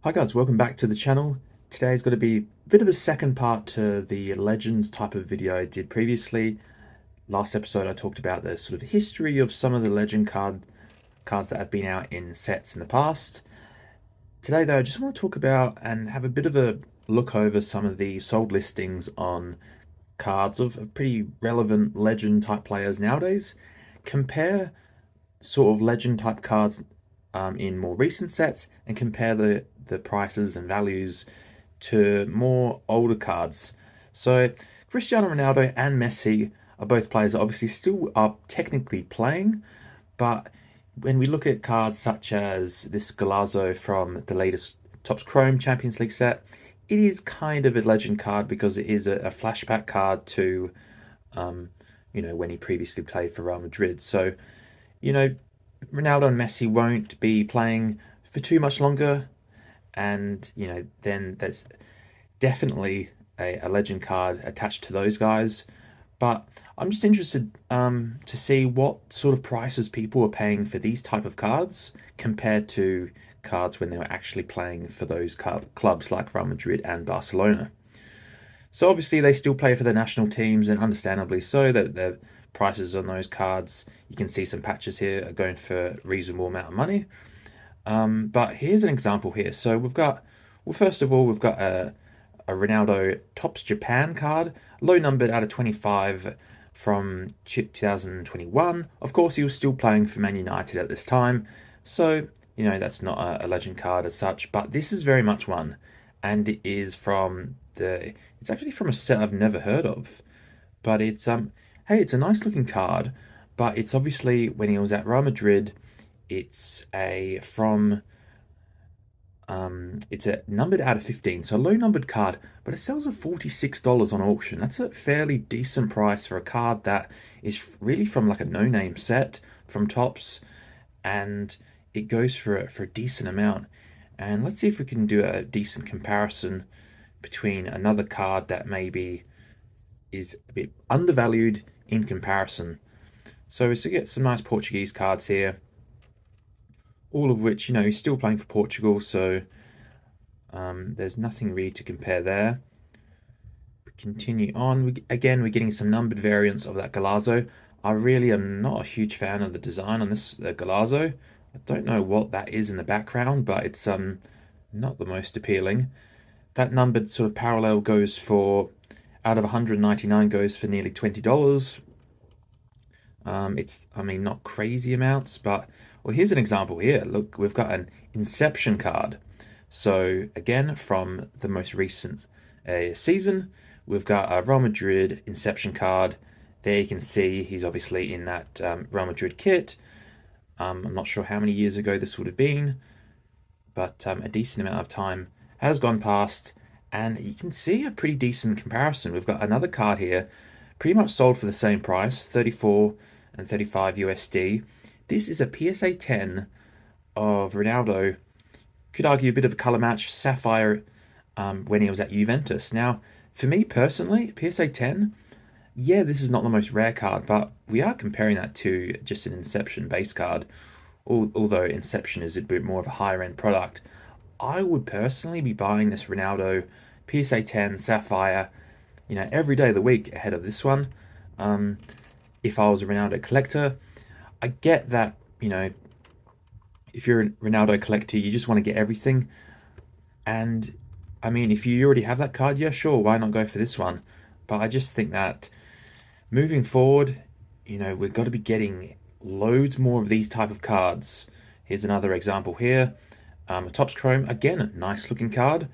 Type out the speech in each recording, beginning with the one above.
Hi guys, welcome back to the channel. Today's going to be a bit of a second part to the Legends type of video I did previously. Last episode I talked about the sort of history of some of the Legend cards that have been out in sets in the past. Today though, I just want to talk about and have a bit of a look over some of the sold listings on cards of pretty relevant Legend type players nowadays. Compare sort of Legend type cards in more recent sets and compare the prices and values to more older cards. So Cristiano Ronaldo and Messi are both players that obviously still are technically playing, but when we look at cards such as this Galazzo from the latest Topps Chrome Champions League set, it is kind of a legend card because it is a flashback card to, when he previously played for Real Madrid. So, you know, Ronaldo and Messi won't be playing for too much longer, and then there's definitely a legend card attached to those guys. But I'm just interested to see what sort of prices people are paying for these type of cards compared to cards when they were actually playing for those clubs like Real Madrid and Barcelona. So obviously they still play for the national teams, and understandably so, that the prices on those cards, you can see some patches here, are going for a reasonable amount of money. But here's an example here. So well, first of all, we've got a Ronaldo Topps Japan card, low numbered out of 25 from 2021. Of course, he was still playing for Man United at this time, so that's not a legend card as such. But this is very much one, and it is from it's actually from a set I've never heard of. But hey, it's a nice looking card, but it's obviously when he was at Real Madrid. It's it's a numbered out of 15, so a low numbered card, but it sells at $46 on auction. That's a fairly decent price for a card that is really from like a no-name set from Topps, and it goes for a decent amount. And let's see if we can do a decent comparison between another card that maybe is a bit undervalued in comparison. So we get some nice Portuguese cards here, all of which, he's still playing for Portugal, so there's nothing really to compare there. We continue on. Again, we're getting some numbered variants of that Galazzo. I really am not a huge fan of the design on this Galazzo. I don't know what that is in the background, but it's not the most appealing. That numbered sort of parallel goes for, out of 199, goes for nearly $20. Not crazy amounts, but well, here's an example here. Look, we've got an Inception card. So again, from the most recent season, we've got a Real Madrid Inception card. There you can see he's obviously in that Real Madrid kit. I'm not sure how many years ago this would have been, but a decent amount of time has gone past, and you can see a pretty decent comparison. We've got another card here, pretty much sold for the same price, 34 and 35 USD. This is a PSA 10 of Ronaldo. Could argue a bit of a color match, Sapphire, when he was at Juventus. Now, for me personally, PSA 10, yeah, this is not the most rare card, but we are comparing that to just an Inception base card. Although Inception is a bit more of a higher end product, I would personally be buying this Ronaldo PSA 10 Sapphire, every day of the week ahead of this one. If I was a Ronaldo collector, I get that, if you're a Ronaldo collector, you just want to get everything. And I mean, if you already have that card, yeah, sure, why not go for this one? But I just think that moving forward, we've got to be getting loads more of these type of cards. Here's another example here. A Topps Chrome, again, a nice looking card.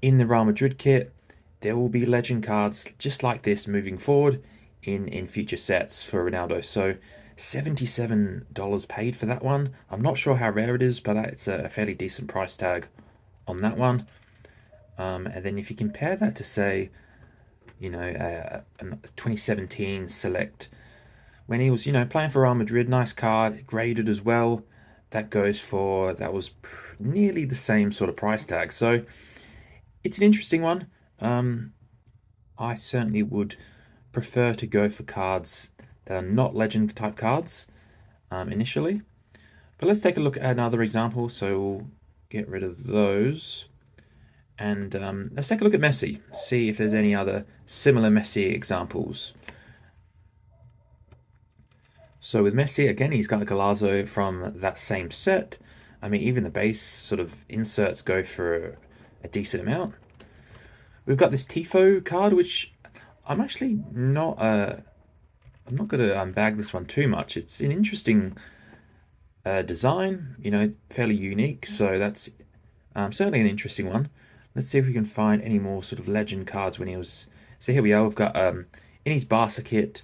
In the Real Madrid kit, there will be legend cards just like this moving forward in future sets for Ronaldo. So $77 paid for that one. I'm not sure how rare it is, but it's a fairly decent price tag on that one. And then if you compare that to, say, a 2017 select, when he was, playing for Real Madrid, nice card, graded as well. That was nearly the same sort of price tag. So it's an interesting one. I certainly would prefer to go for cards that are not legend type cards initially. But let's take a look at another example. So get rid of those. And let's take a look at Messi, see if there's any other similar Messi examples. So with Messi, again, he's got a Golazo from that same set. I mean, even the base sort of inserts go for a decent amount. We've got this Tifo card, which I'm actually not. I'm not going to bag this one too much. It's an interesting design, fairly unique. So that's certainly an interesting one. Let's see if we can find any more sort of legend cards when he was. So here we are. We've got in his Barca kit.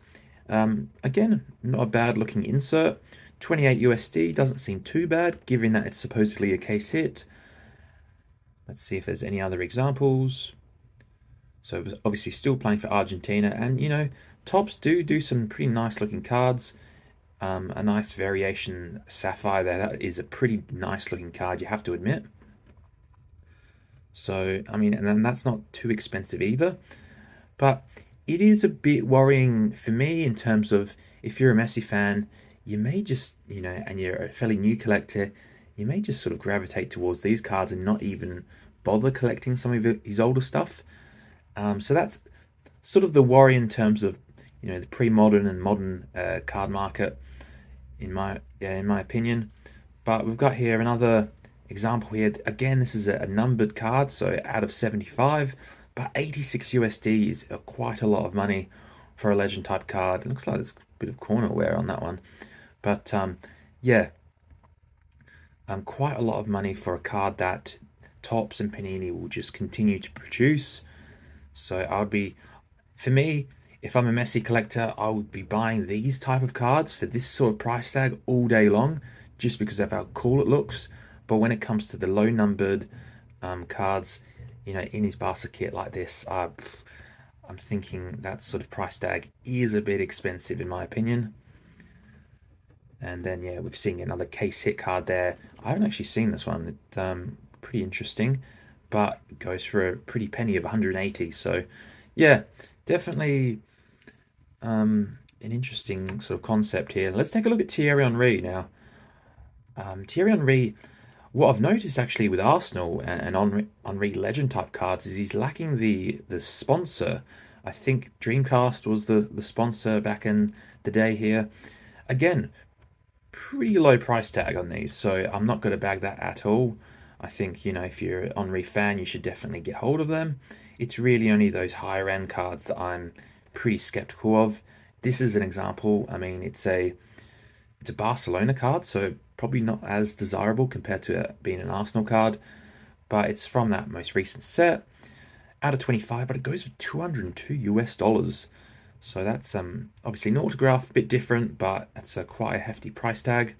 Again, not a bad looking insert. 28 USD doesn't seem too bad, given that it's supposedly a case hit. Let's see if there's any other examples. So obviously still playing for Argentina, and Topps do some pretty nice looking cards. A nice variation Sapphire there. That is a pretty nice looking card, you have to admit. So, I mean, and then that's not too expensive either. But it is a bit worrying for me in terms of if you're a Messi fan, you may just, and you're a fairly new collector, you may just sort of gravitate towards these cards and not even bother collecting some of his older stuff. So that's sort of the worry in terms of, the pre-modern and modern card market, in my opinion. But we've got here another example here. Again, this is a numbered card, so out of 75, but 86 USD is quite a lot of money for a legend type card. It looks like there's a bit of corner wear on that one, but yeah, quite a lot of money for a card that Topps and Panini will just continue to produce. So for me, if I'm a Messi collector, I would be buying these type of cards for this sort of price tag all day long, just because of how cool it looks. But when it comes to the low numbered cards, in his Barca kit like this, I'm thinking that sort of price tag is a bit expensive in my opinion. And then yeah, we've seen another case hit card there. I haven't actually seen this one. It's pretty interesting, but it goes for a pretty penny of 180. So yeah, definitely an interesting sort of concept here. Let's take a look at Thierry Henry now. Thierry Henry, what I've noticed actually with Arsenal and Henry legend type cards is he's lacking the sponsor. I think Dreamcast was the sponsor back in the day here. Again, pretty low price tag on these, so I'm not going to bag that at all. I think, if you're an Henry fan, you should definitely get hold of them. It's really only those higher end cards that I'm pretty skeptical of. This is an example. I mean, it's a Barcelona card, so probably not as desirable compared to being an Arsenal card, but it's from that most recent set, out of 25, but it goes for 202 US dollars. So that's obviously an autograph, a bit different, but it's quite a hefty price tag.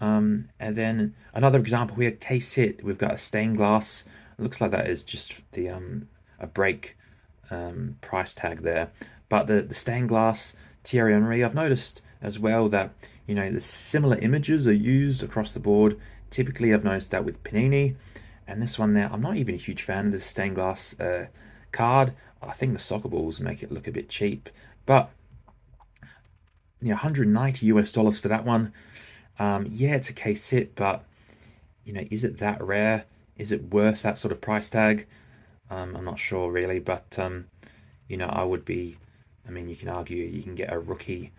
And then another example here, case hit. We've got a stained glass. It looks like that is just the a break price tag there. But the stained glass Thierry Henry, I've noticed as well that the similar images are used across the board. Typically, I've noticed that with Panini, and this one there, I'm not even a huge fan of this stained glass card. I think the soccer balls make it look a bit cheap, but 190 US dollars for that one. Yeah, it's a case hit, but is it that rare? Is it worth that sort of price tag? I'm not sure really, but I would be. I mean, you can argue you can get a rookie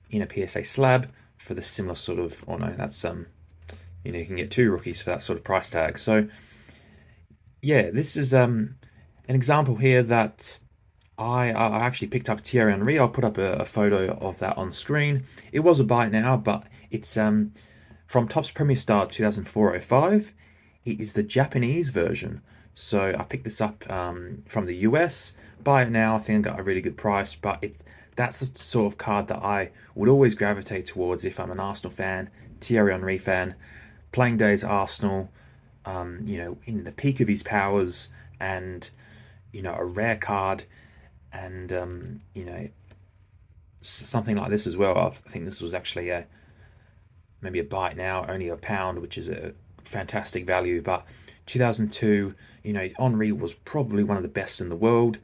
in a PSA slab for the similar sort of. Oh no, that's you can get two rookies for that sort of price tag. So yeah, this is an example here that I actually picked up Thierry Henry. I'll put up a photo of that on screen. It was a buy now, but it's from Topps Premier Star 2004-05. It is the Japanese version. So I picked this up from the US. Buy it now. I think I got a really good price, but that's the sort of card that I would always gravitate towards if I'm an Arsenal fan, Thierry Henry fan, playing days at Arsenal, in the peak of his powers, and a rare card, and something like this as well. I think this was actually maybe a buy it now, only £1, which is a fantastic value. But 2002, Henry was probably one of the best in the world.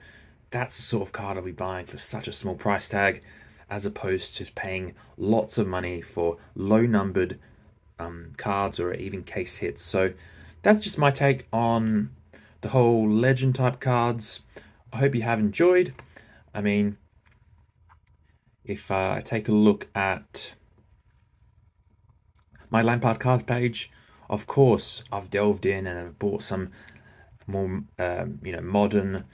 That's the sort of card I'll be buying for such a small price tag, as opposed to paying lots of money for low numbered cards or even case hits. So that's just my take on the whole legend type cards. I hope you have enjoyed. I mean, if I take a look at my Lampard card page, of course I've delved in and I've bought some more modern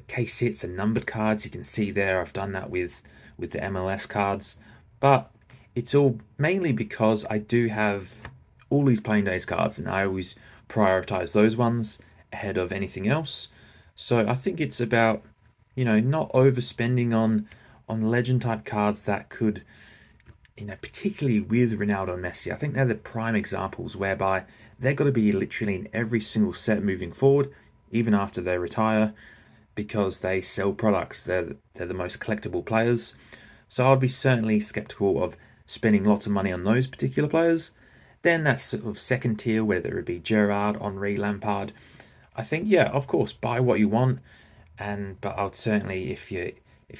case hits and numbered cards. You can see there I've done that with the MLS cards, but it's all mainly because I do have all these playing days cards and I always prioritize those ones ahead of anything else. So I think it's about not overspending on legend type cards that could, particularly with Ronaldo and Messi. I think they're the prime examples whereby they're got to be literally in every single set moving forward, even after they retire, because they sell products. They're the most collectible players. So I'd be certainly skeptical of spending lots of money on those particular players. Then that sort of second tier, whether it be Gerrard, Henry, Lampard, I think, yeah, of course, buy what you want. But I would certainly, if you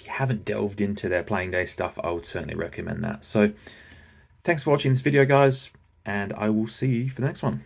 haven't delved into their playing day stuff, I would certainly recommend that. So thanks for watching this video, guys, and I will see you for the next one.